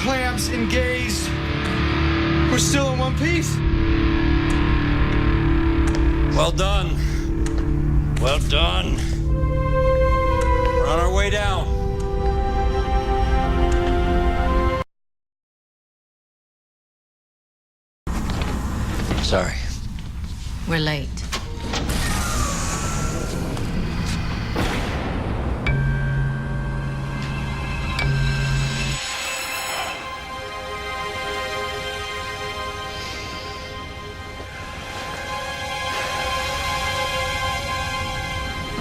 Clamps engaged. We're still in one piece. Well done. Well done. We're on our way down. Sorry. We're late.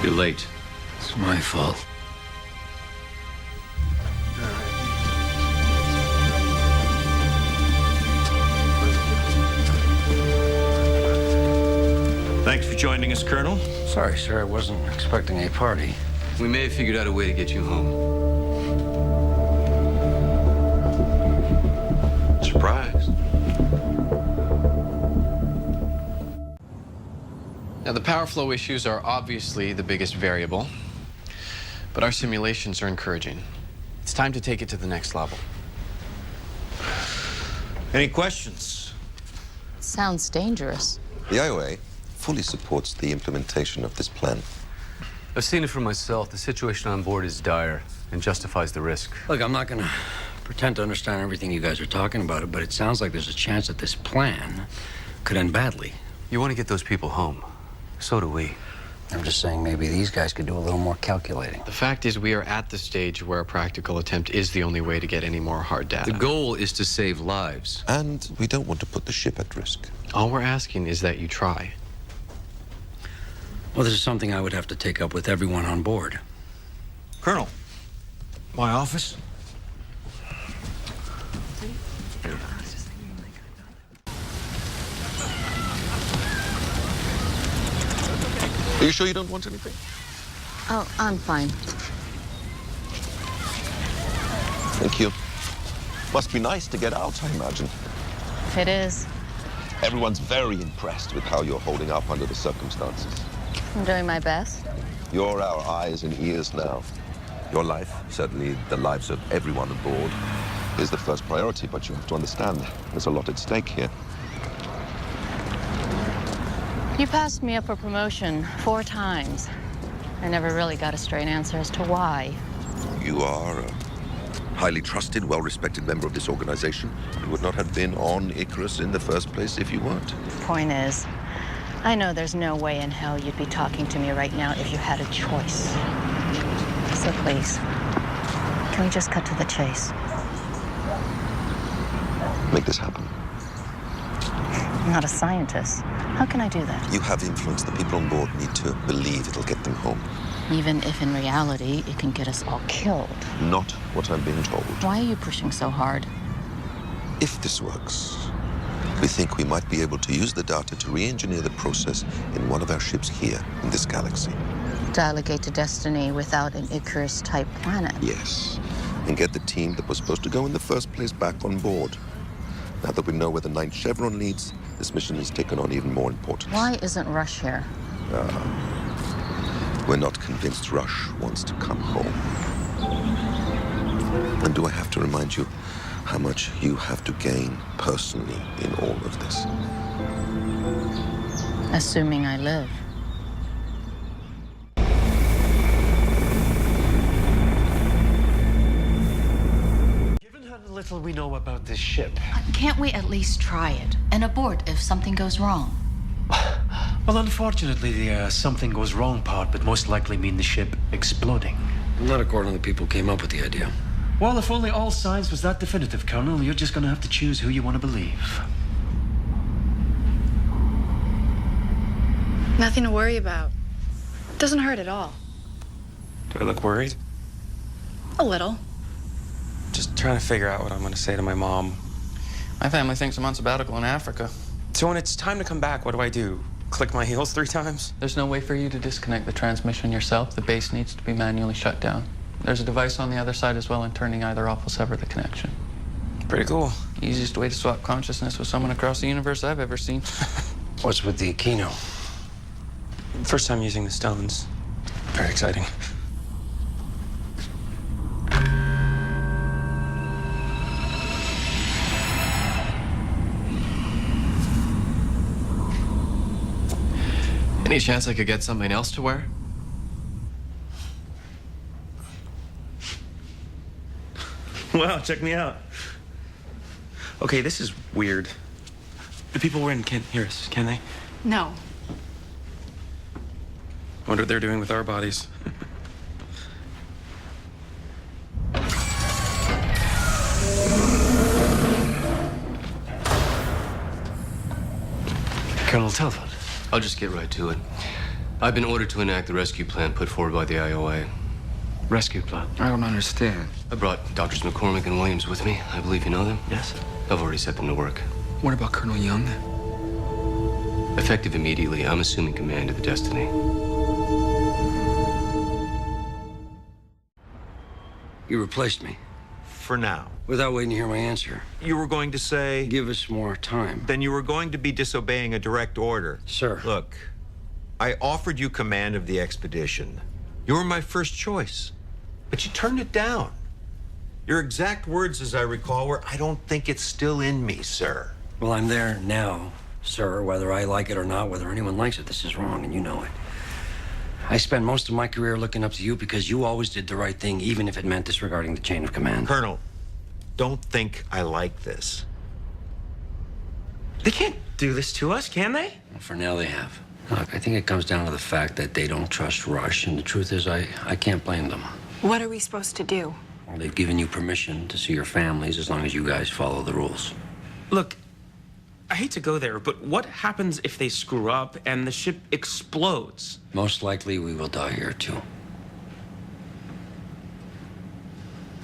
You're late. It's my fault. Thanks for joining us, Colonel. Sorry, sir. I wasn't expecting a party. We may have figured out a way to get you home. Surprise. Now, the power flow issues are obviously the biggest variable, but our simulations are encouraging. It's time to take it to the next level. Any questions? Sounds dangerous. The IOA fully supports the implementation of this plan. I've seen it for myself. The situation on board is dire and justifies the risk. Look, I'm not gonna pretend to understand everything you guys are talking about, but it sounds like there's a chance that this plan could end badly. You want to get those people home. So do we. I'm just saying maybe these guys could do a little more calculating. The fact is, we are at the stage where a practical attempt is the only way to get any more hard data. The goal is to save lives. And we don't want to put the ship at risk. All we're asking is that you try. Well, this is something I would have to take up with everyone on board. Colonel, my office? Are you sure you don't want anything? Oh, I'm fine. Thank you. Must be nice to get out, I imagine. It is. Everyone's very impressed with how you're holding up under the circumstances. I'm doing my best. You're our eyes and ears now. Your life, certainly the lives of everyone aboard, is the first priority, but you have to understand there's a lot at stake here. You passed me up for promotion 4 times. I never really got a straight answer as to why. You are a highly trusted, well-respected member of this organization. You would not have been on Icarus in the first place if you weren't. Point is, I know there's no way in hell you'd be talking to me right now if you had a choice. So please, can we just cut to the chase? Make this happen. I'm not a scientist. How can I do that? You have influence. The people on board need to believe it'll get them home. Even if in reality it can get us all killed. Not what I'm being told. Why are you pushing so hard? If this works, we think we might be able to use the data to re-engineer the process in one of our ships here in this galaxy. Delegate to Destiny without an Icarus-type planet. Yes, and get the team that was supposed to go in the first place back on board. Now that we know where the 9th Chevron leads, this mission has taken on even more importance. Why isn't Rush here? We're not convinced Rush wants to come home. And do I have to remind you how much you have to gain personally in all of this? Assuming I live. Given how little we know about this ship. Can't we at least try it and abort if something goes wrong? Well, unfortunately, the something goes wrong part would most likely mean the ship exploding. Not according to the people who came up with the idea. Well, if only all science was that definitive, Colonel, you're just gonna have to choose who you want to believe. Nothing to worry about. Doesn't hurt at all. Do I look worried? A little. Just trying to figure out what I'm going to say to my mom. My family thinks I'm on sabbatical in Africa. So when it's time to come back, what do I do? Click my heels 3 times? There's no way for you to disconnect the transmission yourself. The base needs to be manually shut down. There's a device on the other side as well, and turning either off will sever the connection. Pretty cool. Easiest way to swap consciousness with someone across the universe I've ever seen. What's with the Aquino? First time using the stones. Very exciting. Any chance I could get something else to wear? Wow, check me out. Okay, this is weird. The people we're in can't hear us, can they? No. I wonder what they're doing with our bodies. Colonel Telford. I'll just get right to it. I've been ordered to enact the rescue plan put forward by the IOA. Rescue plan. I don't understand. I brought Doctors McCormick and Williams with me. I believe you know them. Yes. I've already set them to work. What about Colonel Young? Effective immediately, I'm assuming command of the Destiny. You replaced me For now. without waiting to hear my answer. You were going to say, Give us more time. then you were going to be disobeying a direct order. Sir. Look, I offered you command of the expedition. You were my first choice, but you turned it down. Your exact words, as I recall, were, I don't think it's still in me, sir. Well, I'm there now, sir, whether I like it or not, whether anyone likes it. This is wrong, and you know it. I spent most of my career looking up to you because you always did the right thing, even if it meant disregarding the chain of command. Colonel, don't think I like this. They can't do this to us, can they? Well, for now, they have. Look, I think it comes down to the fact that they don't trust Rush, and the truth is, I can't blame them. What are we supposed to do? Well, they've given you permission to see your families as long as you guys follow the rules. Look, I hate to go there, but what happens if they screw up and the ship explodes? Most likely, we will die here, too.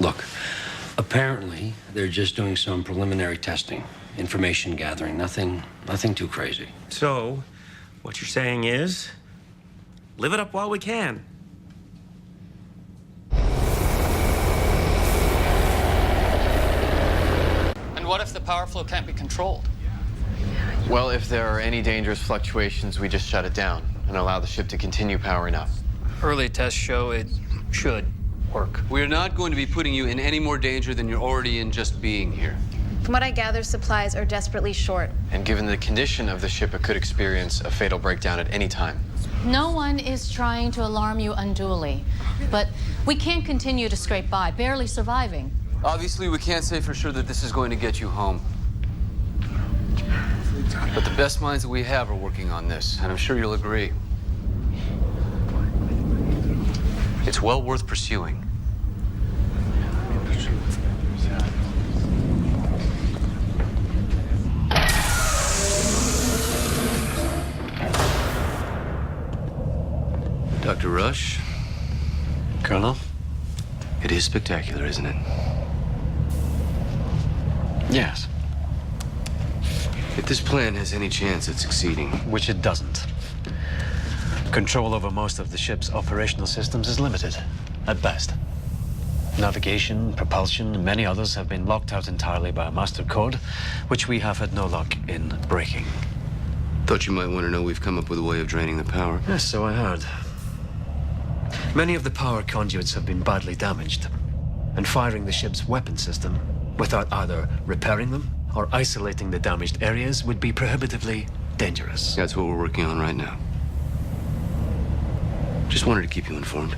Look, apparently, they're just doing some preliminary testing, information gathering, nothing too crazy. So, what you're saying is, live it up while we can. And what if the power flow can't be controlled? Well, if there are any dangerous fluctuations, we just shut it down and allow the ship to continue powering up. Early tests show it should work. We're not going to be putting you in any more danger than you're already in just being here. From what I gather, supplies are desperately short. And given the condition of the ship, it could experience a fatal breakdown at any time. No one is trying to alarm you unduly, but we can't continue to scrape by, barely surviving. Obviously, we can't say for sure that this is going to get you home. But the best minds that we have are working on this, and I'm sure you'll agree. It's well worth pursuing. Dr. Rush? Colonel? It is spectacular, isn't it? Yes. If this plan has any chance at succeeding. Which it doesn't. Control over most of the ship's operational systems is limited, at best. Navigation, propulsion, and many others have been locked out entirely by a master code, which we have had no luck in breaking. Thought you might want to know we've come up with a way of draining the power. Yes, so I heard. Many of the power conduits have been badly damaged, and firing the ship's weapon system without either repairing them or isolating the damaged areas would be prohibitively dangerous. That's what we're working on right now. Just wanted to keep you informed.